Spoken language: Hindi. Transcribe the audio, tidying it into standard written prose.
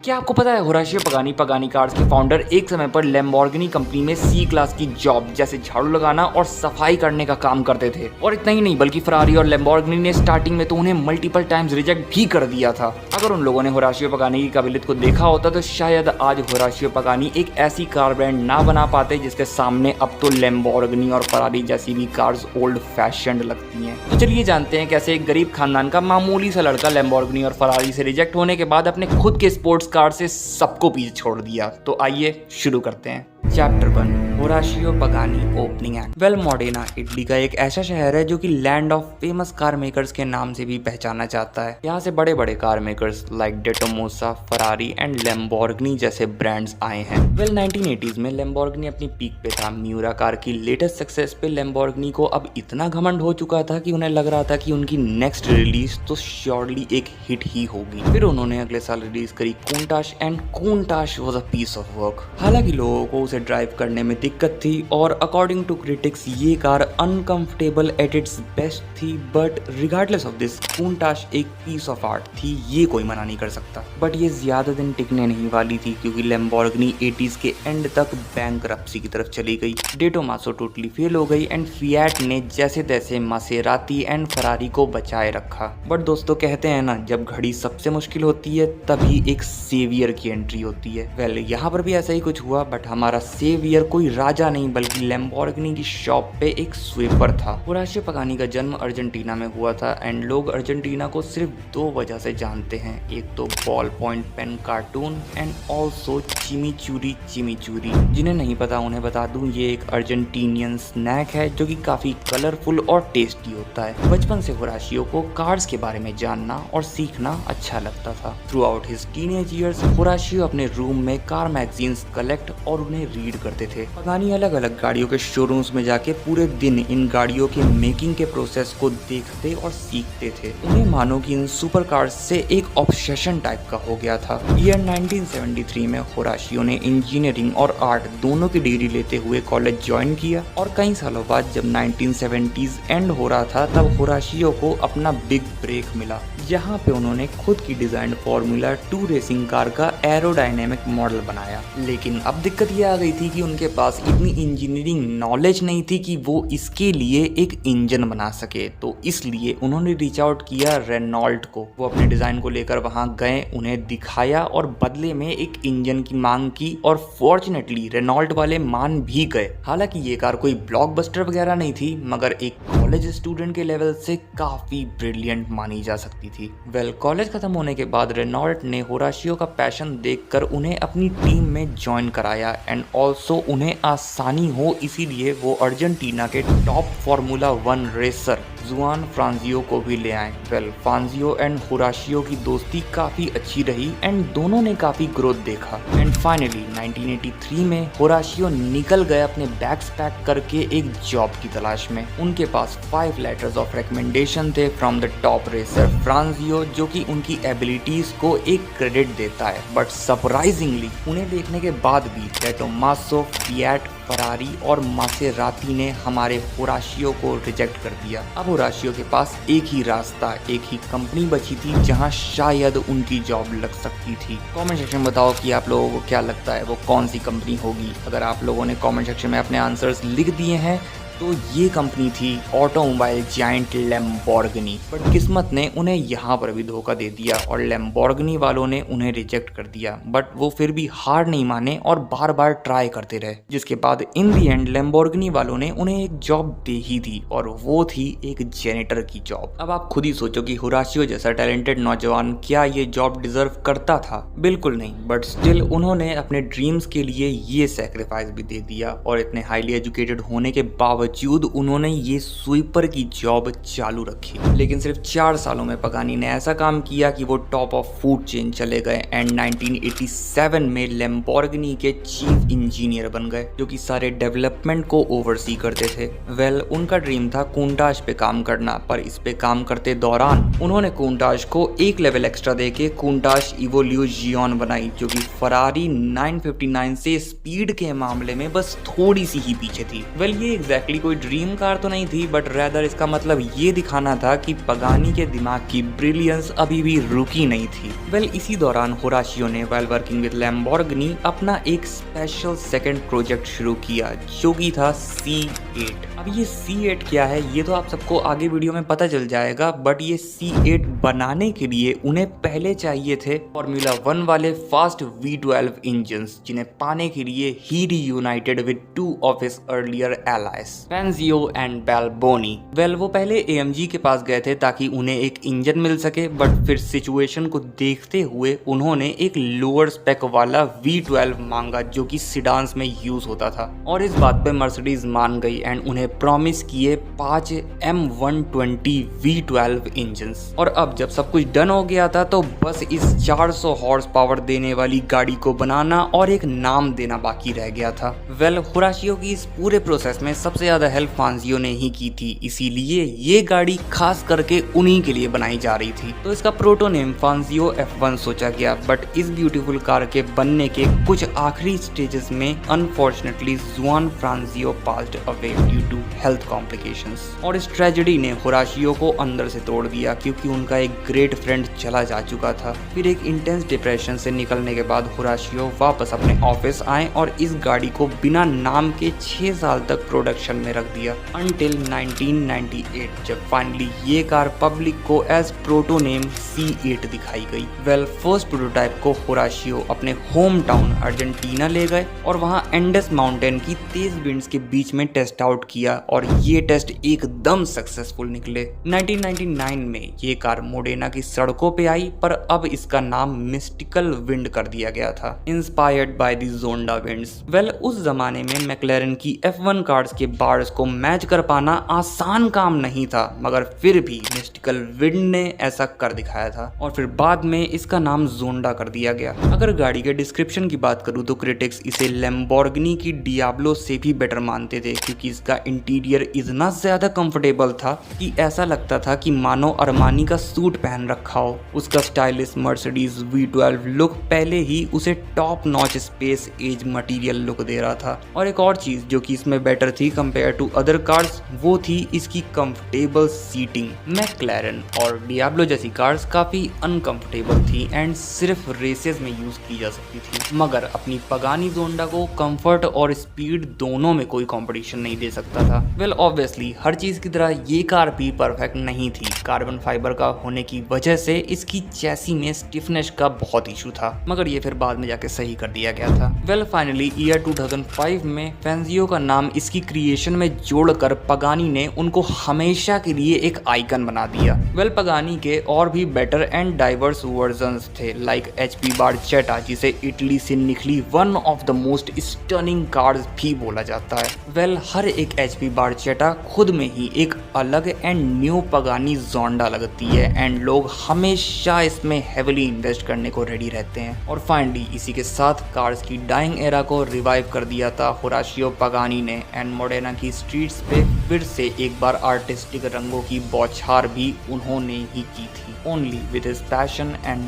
क्या आपको पता है होराशियो पगानी पगानी कार्स के फाउंडर एक समय पर लैम्बोर्गिनी कंपनी में सी क्लास की जॉब जैसे झाड़ू लगाना और सफाई करने का काम करते थे। और इतना ही नहीं बल्कि फरारी और लैम्बोर्गिनी ने स्टार्टिंग में तो उन्हें मल्टीपल टाइम्स रिजेक्ट भी कर दिया था। अगर उन लोगों ने होराशियो पगानी की काबिलियत को देखा होता तो शायद आज होराशियो पगानी एक ऐसी कार ब्रांड ना बना पाते जिसके सामने अब तो लैम्बोर्गिनी और फरारी जैसी भी कार्स ओल्ड फैशन्ड लगती हैं। तो चलिए जानते हैं कैसे एक गरीब खानदान का मामूली सा लड़का लैम्बोर्गिनी और फरारी से रिजेक्ट होने के बाद अपने खुद के स्पोर्ट्स कार से सबको पीछे छोड़ दिया। तो आइए शुरू करते हैं। Chapter 1 Horacio Pagani opening act. Well Modena Italy का एक ऐसा शहर है जो कि land of famous car makers के नाम से भी पहचाना जाता है। यहाँ से बड़े बड़े car makers like De Tomaso, Ferrari and Lamborghini जैसे ब्रांड्स आए हैं। वेल 1980s में लैम्बोर्गिनी अपनी पीक पे था। म्यूरा कार की लेटेस्ट सक्सेस पे लैम्बोर्गिनी को अब इतना घमंड हो चुका था कि उन्हें लग रहा था कि उनकी नेक्स्ट रिलीज तो श्योरली एक हिट ही होगी। फिर उन्होंने अगले साल रिलीज करी Countach and Countach was a piece of work. हालांकि लोगों को उसे ड्राइव करने में दिक्कत थी और अकॉर्डिंग टू क्रिटिक्स ये car uncomfortable at its best थी, बट रिगार्डलेस ऑफ दिस कूंटाश एक पीस ऑफ आर्ट थी, ये कोई मना नहीं कर सकता। बट ये ज्यादा दिन टिकने नहीं वाली थी क्योंकि लैम्बोर्गिनी 80s के एंड तक बैंकरप्सी की तरफ चली गई। डेटोमासो टोटली फेल हो गई एंड फिएट ने जैसे तैसे मासेराती एंड फरारी को बचाए रखा। बट दोस्तों कहते हैं ना, जब घड़ी सबसे मुश्किल होती है तभी एक सेवियर की एंट्री होती है। वेल यहाँ पर भी ऐसा ही कुछ हुआ, बट हमारा सेवियर कोई राजा नहीं बल्कि लैम्बोर्गिनी की शॉप पे एक स्वीपर था। होराशियो पगानी का जन्म अर्जेंटीना में हुआ था एंड लोग अर्जेंटीना को सिर्फ दो वजह से जानते हैं, एक तो ball point pen cartoon and also chimichurri. जिन्हें नहीं पता उन्हें बता दूं, ये एक अर्जेंटीनियन स्नैक है जो कि काफी कलरफुल और टेस्टी होता है। बचपन से होराशियो को कार्स के बारे में जानना और सीखना अच्छा लगता था। Throughout his teenage years Horacio अपने रूम में कार मैगजीन्स कलेक्ट और उन्हें रीड करते थे। पगानी अलग अलग गाड़ियों के शोरूम्स में जाके पूरे दिन इन गाड़ियों के मेकिंग के प्रोसेस को देखते और सीखते थे। उन्हें मानो कि इन सुपर कार्स से एक ऑब्सेशन टाइप का हो गया था। ईयर 1973 में होराशियो ने इंजीनियरिंग और आर्ट दोनों की डिग्री लेते हुए कॉलेज ज्वाइन किया और कई सालों बाद जब 1970s एंड हो रहा था तब होराशियो को अपना बिग ब्रेक मिला, जहाँ पे उन्होंने खुद की डिजाइन फॉर्मूला 2 रेसिंग कार का एरोडायनेमिक मॉडल बनाया। लेकिन अब दिक्कत ये आ गई थी कि उनके पास इतनी इंजीनियरिंग नॉलेज नहीं थी कि वो इसके लिए एक इंजन बना सके, तो इसलिए उन्होंने रीच आउट किया रेनॉल्ट को। वो अपने डिजाइन को लेकर वहां गए, उन्हें दिखाया और बदले में एक इंजन की मांग की और फॉर्चुनेटली रेनॉल्ट वाले मान भी गए। हालांकि ये कार कोई ब्लॉकबस्टर वगैरह नहीं थी, मगर एक कॉलेज स्टूडेंट के लेवल से काफी ब्रिलियंट मानी जा सकती थी। वेल कॉलेज खत्म होने के बाद रेनॉल्ट ने होराशियो का पैशन देखकर उन्हें अपनी टीम में ज्वाइन कराया एंड ऑल्सो उन्हें आसानी हो इसीलिए वो अर्जेंटीना के टॉप फार्मूला 1 रेसर जुआन फ्रांजियो को भी ले आए। वेल फ्रांजियो एंड होराशियो की दोस्ती काफी अच्छी रही एंड दोनों ने काफी ग्रोथ देखा एंड फाइनली 1983 में होराशियो निकल गए अपने बैग्स पैक करके एक जॉब की तलाश में। उनके पास 5 लेटर्स ऑफ रिकमेंडेशन थे फ्रॉम द टॉप रेसर फ्रांजियो, जो कि उनकी एबिलिटीज को एक क्रेडिट देता है। बट सरप्राइजिंगली उन्हें देखने के बाद भी डेटोमासो, फिएट, फरारी और मासेराती ने हमारे होराशियो को रिजेक्ट कर दिया। अब होराशियो के पास एक ही रास्ता, एक ही कंपनी बची थी जहां शायद उनकी जॉब लग सकती थी। कमेंट सेक्शन में बताओ कि आप लोगों को क्या लगता है वो कौन सी कंपनी होगी। अगर आप लोगों ने कमेंट सेक्शन में अपने आंसर्स लिख दिए हैं तो ये कंपनी थी ऑटोमोबाइल जायंट लैम्बोर्गिनी। बट किस्मत ने उन्हें यहाँ पर भी धोखा दे दिया और लैम्बोर्गिनी वालों ने उन्हें रिजेक्ट कर दिया। बट वो फिर भी हार नहीं माने और बार बार ट्राई करते रहे, जिसके बाद इन दी एंड लैम्बोर्गिनी वालों ने उन्हें एक जॉब दे ही दी और वो थी एक जेनेटर की जॉब। अब आप खुद ही सोचो कि होराशियो जैसा टैलेंटेड नौजवान क्या ये जॉब डिजर्व करता था? बिल्कुल नहीं, बट स्टिल उन्होंने अपने ड्रीम्स के लिए ये सेक्रीफाइस भी दे दिया और इतने हाईली एजुकेटेड होने के बावजूद उन्होंने ये स्वीपर की जॉब चालू रखी। लेकिन सिर्फ 4 सालों में पगानी ने ऐसा काम किया कि वो टॉप ऑफ फूड चेन चले गए एंड 1987 में लैम्बोर्गिनी के चीफ इंजीनियर बन गए, जो कि सारे डेवलपमेंट को ओवरसी करते थे। वेल उनका ड्रीम था कूंटाश पे काम करना, पर इस पे काम करते दौरान उन्होंने कूंटाश को एक लेवल एक्स्ट्रा देके कूंटाश इवोल्यूशन बनाई, जो कि फरारी 959 से स्पीड के मामले में बस थोड़ी सी ही पीछे थी। वेल ये एग्जैक्टली कोई ड्रीम कार तो नहीं थी, बट रेदर इसका मतलब ये दिखाना था कि पगानी के दिमाग की ब्रिलियंस अभी भी रुकी नहीं थी। इसी दौरान होराशियो ने व्हाइल वर्किंग विद लैम्बोर्गिनी अपना एक स्पेशल सेकंड प्रोजेक्ट शुरू किया जो कि था C8। अब ये C8 क्या है ये तो आप सबको आगे वीडियो में पता चल जाएगा, बट ये C8 बनाने के लिए उन्हें पहले चाहिए थे फॉर्मूला 1 वाले फास्ट V12 इंजन्स, जिन्हें पाने के लिए ही reunited with two of his earlier allies Fangio and Balboni. वो पहले AMG के पास गए थे ताकि उन्हें एक इंजन मिल सके, बट फिर सिचुएशन को देखते हुए उन्होंने एक लोअर स्पेक वाला V12 मांगा जो कि सिडान्स में यूज होता था, और इस बात पे मर्सिडीज मान गई एंड उन्हें प्रॉमिस किए 5 M120 V12 इंजन्स। और अब जब सब कुछ डन हो गया था तो बस इस 400 हॉर्स पावर देने वाली गाड़ी को बनाना और एक नाम देना बाकी रह गया था। होराशियो की इस पूरे प्रोसेस में सबसे ज्यादा हेल्प फांजियो ने ही की थी, इसीलिए ये गाड़ी खास करके उन्हीं के लिए बनाई जा रही थी। तो इसका प्रोटो नेम फांजियो F1 सोचा गया, बट इस ब्यूटीफुल कार के बनने के कुछ आखिरी स्टेजेस में unfortunately Juan Fangio passed away due to health complications, और इस ट्रेजेडी ने होराशियो को अंदर से तोड़ दिया क्योंकि उनका एक ग्रेट फ्रेंड चला जा चुका था। फिर एक इंटेंस डिप्रेशन से निकलने के बाद होराशियो वापस अपने ऑफिस आए और इस गाड़ी को बिना नाम के 6 साल तक प्रोडक्शन में रख दिया अंटिल 1998 जब फाइनली ये कार पब्लिक को एज प्रोटो नेम C8 दिखाई गई। फर्स्ट प्रोटोटाइप को होराशियो अपने होम टाउन अर्जेंटीना ले गए और वहां एंडेस माउंटेन की तेज विंड्स के बीच में टेस्ट आउट किया, और ये टेस्ट एकदम सक्सेसफुल निकले। 1999 में ये कार मोडेना की सड़कों पे आई, पर अब इसका नाम मिस्टिकल विंड कर दिया गया था, इंस्पायर्ड बाय द जोंडा विंड्स। उस जमाने में मैक्लेरन की F1 कार्स के बार्स को मैच कर पाना आसान काम नहीं था, मगर फिर भी मिस्टिकल विंड ने ऐसा कर दिखाया था, और फिर बाद में इसका नाम जोंडा कर दिया गया। अगर गाड़ी के डिस्क्रिप्शन की बात करूं तो क्रिटिक्स इसे लैम्बोर्गिनी की डियाब्लो से भी बेटर मानते थे, क्योंकि इसका इंटीरियर इतना ज्यादा कंफर्टेबल था कि ऐसा लगता था कि मानो अरमानी का सूट पहन रखा हो। उसका स्टाइलिश मर्सिडीज V12 लुक पहले ही उसे top notch space age material look दे रहा था। और एक और चीज जो कि इसमें बेटर थी कंपेयर टू अदर कार्स, वो थी इसकी कंफर्टेबल सीटिंग। मैक्लेरन और डियाब्लो जैसी कार्स काफी अनकंफर्टेबल थी एंड सिर्फ रेसेस में यूज की जा सकती थी, मगर अपनी पगानी जोंडा को कंफर्ट और स्पीड दोनों में कोई कंपटीशन नहीं दे सकता था। ऑब्वियसली हर चीज की तरह ये कार भी परफेक्ट नहीं थी। कार्बन फाइबर का होने की वजह से इसकी चैसी में स्टिफनेस का बहुत इशू था, मगर ये फिर बाद में जाके सही कर दिया गया था। फाइनली ईयर 2005 में फेंजियो का नाम इसकी क्रिएशन में जोड़कर पगानी ने उनको हमेशा के लिए एक आइकन बना दिया। पगानी के और भी बेटर एंड डाइवर्स वर्जन्स थे, लाइक HP बारचेटा, जिसे इटली से निकली one of the most stunning cars भी बोला जाता है। हर एक HP बारचेटा खुद में ही एक अलग एंड न्यू पगानी जोंडा लगती है एंड लोग हमेशा इसमें हेविली इन्वेस्ट करने को रेडी रहते हैं। और फाइनली इसी के साथ कार्स की डाइंग एरा को रिवाइव कर दिया था होराशियो पगानी ने, एंड मोडेना की स्ट्रीट्स पे फिर से एक बार आर्टिस्टिक रंगों की बौछार भी उन्होंने ही की थी, only with his passion and